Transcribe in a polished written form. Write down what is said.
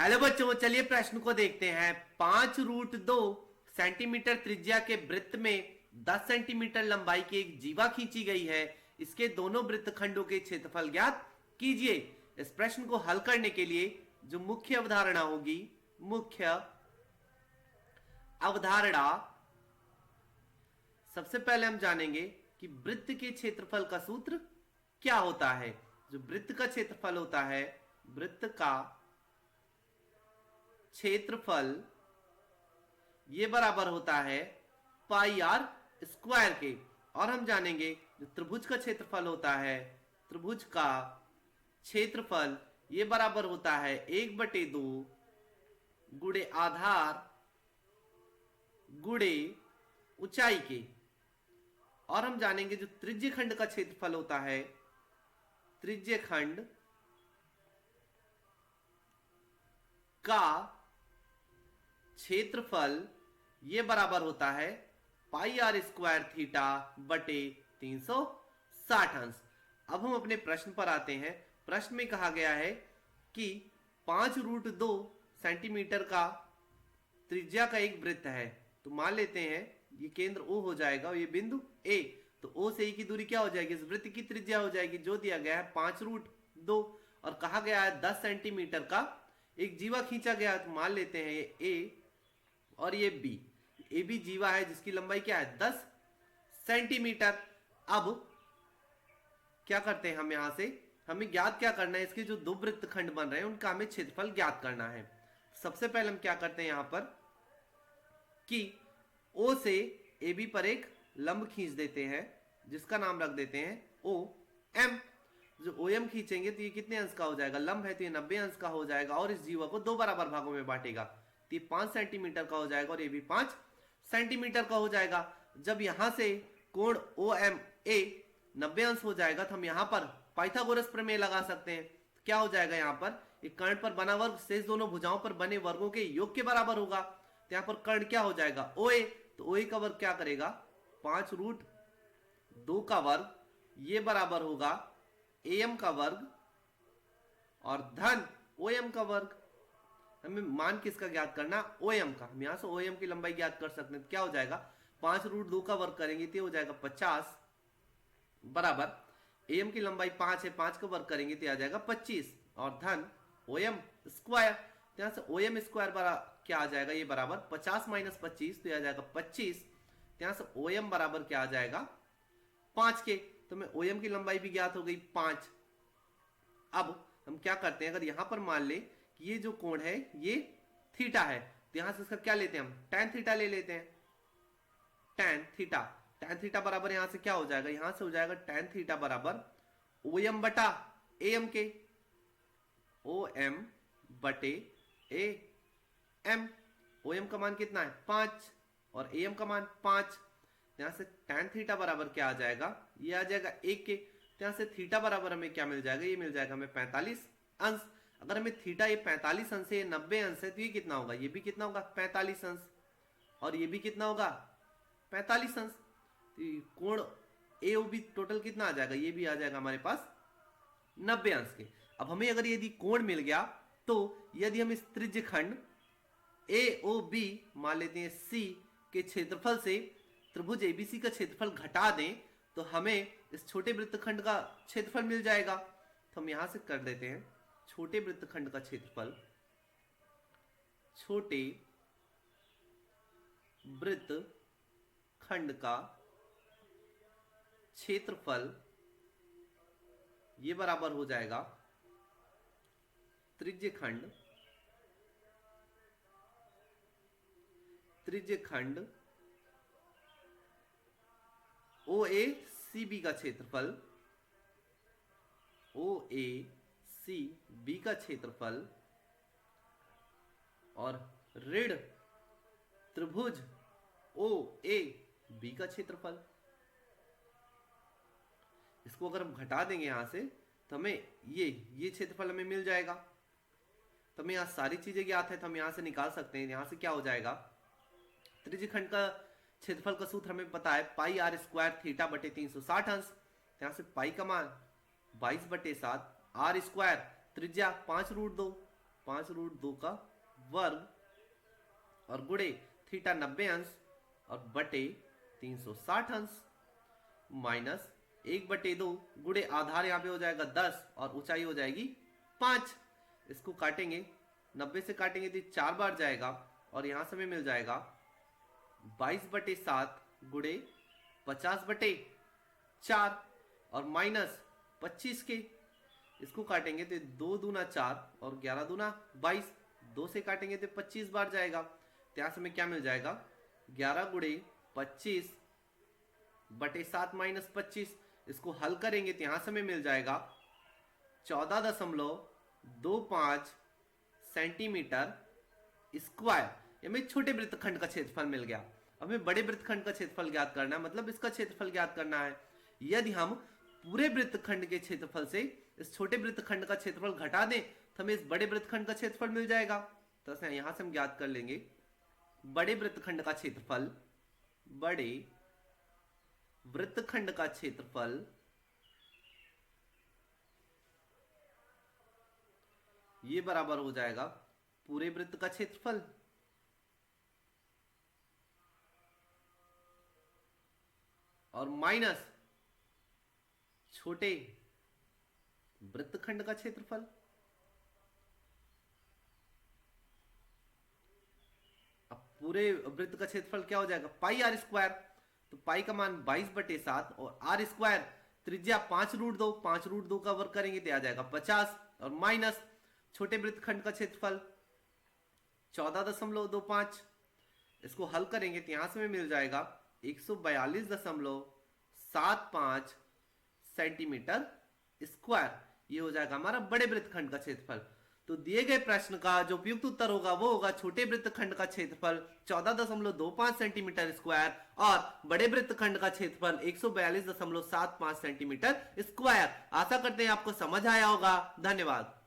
Hello बच्चों, चलिए प्रश्न को देखते हैं। 5√2 सेंटीमीटर त्रिज्या के वृत्त में 10 सेंटीमीटर लंबाई की एक जीवा खींची गई है। इसके दोनों वृत्तखंडों के क्षेत्रफल ज्ञात कीजिए। इस प्रश्न को हल करने के लिए जो मुख्य अवधारणा होगी, मुख्य अवधारणा, सबसे पहले हम जानेंगे कि वृत्त के क्षेत्रफल का सूत्र क्या होता है। जो वृत्त का क्षेत्रफल होता है, वृत्त का क्षेत्रफल ये बराबर होता है पाई आर स्क्वायर के। और हम जानेंगे जो त्रिभुज का क्षेत्रफल होता है, त्रिभुज का क्षेत्रफल ये बराबर होता है 1/2 गुणे आधार गुणे ऊंचाई के। और हम जानेंगे जो त्रिज्य खंड का क्षेत्रफल होता है, त्रिज्य खंड का क्षेत्रफल ये बराबर होता है पाई आर स्क्वायर थीटा बटे 360 अंश। अब हम अपने प्रश्न पर आते हैं। प्रश्न में कहा गया है कि 5√2 सेंटीमीटर का त्रिज्या का एक वृत्त है। तो मान लेते हैं ये केंद्र O हो जाएगा और ये बिंदु A। तो O से E की दूरी क्या हो जाएगी, इस वृत्त की त्रिज्या हो जाएगी, जो दिया गया है 5√2। और कहा गया है 10 सेंटीमीटर का एक जीवा खींचा गया। तो मान लेते हैं ये A और ये B। ए भी जीवा है जिसकी लंबाई क्या है 10 सेंटीमीटर। अब क्या करते हैं हम, यहां से हमें ज्ञात क्या करना है, इसके जो दो वृत्तखंड बन रहे हैं उनका हमें क्षेत्रफल ज्ञात करना है। सबसे पहले हम क्या करते हैं यहां पर कि O से AB पर एक लंब खींच देते हैं जिसका नाम रख देते हैं OM। जो OM खींचेंगे तो ये कितने अंश का हो जाएगा, लंब है तो ये 90 अंश का हो जाएगा और इस जीवा को दो बराबर भागों में बांटेगा। तो ये 5 सेंटीमीटर का हो जाएगा और ये भी 5 सेंटीमीटर का हो जाएगा। जब यहां से कोण OMA 90 अंश हो जाएगा तो हम यहां पर पाइथागोरस प्रमेय लगा सकते हैं। तो क्या हो जाएगा, यहां पर एक कर्ण पर बना वर्ग शेष दोनों भुजाओं पर बने वर्गों के योग के बराबर होगा। तो यहां पर कर्ण क्या हो जाएगा OA। तो OA का वर्ग क्या करेगा 5√2 का वर्ग, ये बराबर होगा AM का वर्ग और धन OM का वर्ग। हमें मान किसका ज्ञात करना, OM का। हम यहां से OM की लंबाई ज्ञात कर सकते हैं। तो क्या हो जाएगा 5√2 का वर्ग करेंगे तो हो जाएगा 50 बराबर AM की लंबाई 5 है, 5 का वर्ग करेंगे तो आ जाएगा 25 और धन OM स्क्वायर। यहां से OM स्क्वायर बराबर क्या आ जाएगा, ये बराबर 50 - 25 तो आ जाएगा 25। यहां से OM बराबर क्या आ जाएगा 5 के। तो मैं OM की लंबाई भी ज्ञात हो गई 5। अब हम क्या करते हैं, अगर यहां पर मान ले कि ये जो कोण है ये थीटा है तो यहां से इसका क्या लेते हैं हम, tan थीटा ले लेते हैं। tan थीटा बराबर यहां से क्या हो जाएगा, यहां से हो जाएगा tan थीटा बराबर OM बटा AM के, OM बटे AM। OM का मान कितना है 5 और AM का मान 5। यहां से tan थीटा बराबर क्या आ जाएगा, ये आ जाएगा 1 के। यहां से थीटा बराबर हमें क्या मिल जाएगा, ये मिल जाएगा हमें 45 अंश। अगर हमें थीटा ये 45 अंश है, 90 अंश है, तो ये कितना होगा, ये भी कितना होगा 45 अंश और ये भी कितना होगा 45 अंश। तो कोण AOB टोटल कितना आ जाएगा, ये भी आ जाएगा हमारे पास 90 अंश के। अब हमें अगर यदि कोण मिल गया तो यदि हम इस त्रिज्य खंड AOB मान लेते हैं C के क्षेत्रफल से त्रिभुज ABC का क्षेत्रफल घटा दें तो हमें इस छोटे वृत्तखंड का क्षेत्रफल मिल जाएगा। तो हम यहां से कर देते हैं छोटे वृत्तखंड का क्षेत्रफल, छोटे वृत्तखंड का क्षेत्रफल ये बराबर हो जाएगा त्रिज्य खंड OACB का क्षेत्रफल, OACB का क्षेत्रफल और ऋण त्रिभुज OAB का क्षेत्रफल। इसको अगर हम घटा देंगे यहां से तो हमें ये क्षेत्रफल हमें मिल जाएगा। तो हमें यहां सारी चीजें ज्ञात है तो हम यहां से निकाल सकते हैं। यहां से क्या हो जाएगा, त्रिज्य खंड का क्षेत्रफल का सूत्र हमें पता है पाई आर स्क्वायर थीटा बटे 360 अंश। यहां से पाई का मान 22/7 आर स्क्वायर त्रिज्या 5√2 5√2 का वर्ग और गुणे थीटा 90 अंश और बटे 360 अंश माइनस 1/2 गुणे आधार यहाँ पे हो जाएगा 10 और ऊंचाई हो जाएगी 5। इसको काटेंगे, 90 से काटेंगे तो 4 बार जाएगा और यहां से हमें मिल जाएगा 22/7 गुणे 50/4 और माइनस 25 के। इसको काटेंगे तो 2 दूना 4 और 11 दूना 22, 2 से काटेंगे तो 25 बार जाएगा। तो यहां से हमें क्या मिल जाएगा 11 गुणे 25/7 माइनस 25। इसको हल करेंगे तो यहां से हमें मिल जाएगा 14.25 सेंटीमीटर स्क्वायर। हमें छोटे वृत्तखंड का क्षेत्रफल मिल गया। अब हमें बड़े वृत्तखंड का क्षेत्रफल ज्ञात करना है, मतलब इसका क्षेत्रफल ज्ञात करना है। यदि हम पूरे वृत्तखंड के क्षेत्रफल से इस छोटे वृत्तखंड का क्षेत्रफल घटा दें तो हमें इस बड़े वृत्तखंड का क्षेत्रफल मिल जाएगा। तो यहां से हम ज्ञात कर लेंगे बड़े वृत्तखंड का क्षेत्रफल, बड़े वृत्तखंड का क्षेत्रफल ये बराबर हो जाएगा पूरे वृत्त का क्षेत्रफल और माइनस छोटे वृत्तखंड का क्षेत्रफल। अब पूरे वृत्त का क्षेत्रफल क्या हो जाएगा पाई आर स्क्वायर। तो पाई का मान 22/7 और आर स्क्वायर त्रिज्या 5√2, 5√2 का वर्ग करेंगे तो आ जाएगा 50 और माइनस छोटे वृत्तखंड का क्षेत्रफल 14.25। इसको हल करेंगे तो यहां से हमें मिल जाएगा 142.75 सेंटीमीटर स्क्वायर। ये हो जाएगा हमारा बड़े वृत्तखंड का क्षेत्रफल। तो दिए गए प्रश्न का जो उपयुक्त उत्तर होगा वो होगा छोटे वृत्तखंड का क्षेत्रफल 14.25 सेंटीमीटर स्क्वायर और बड़े वृत्तखंड का क्षेत्रफल 142.75 सेंटीमीटर स्क्वायर। आशा करते हैं आपको समझ आया होगा। धन्यवाद।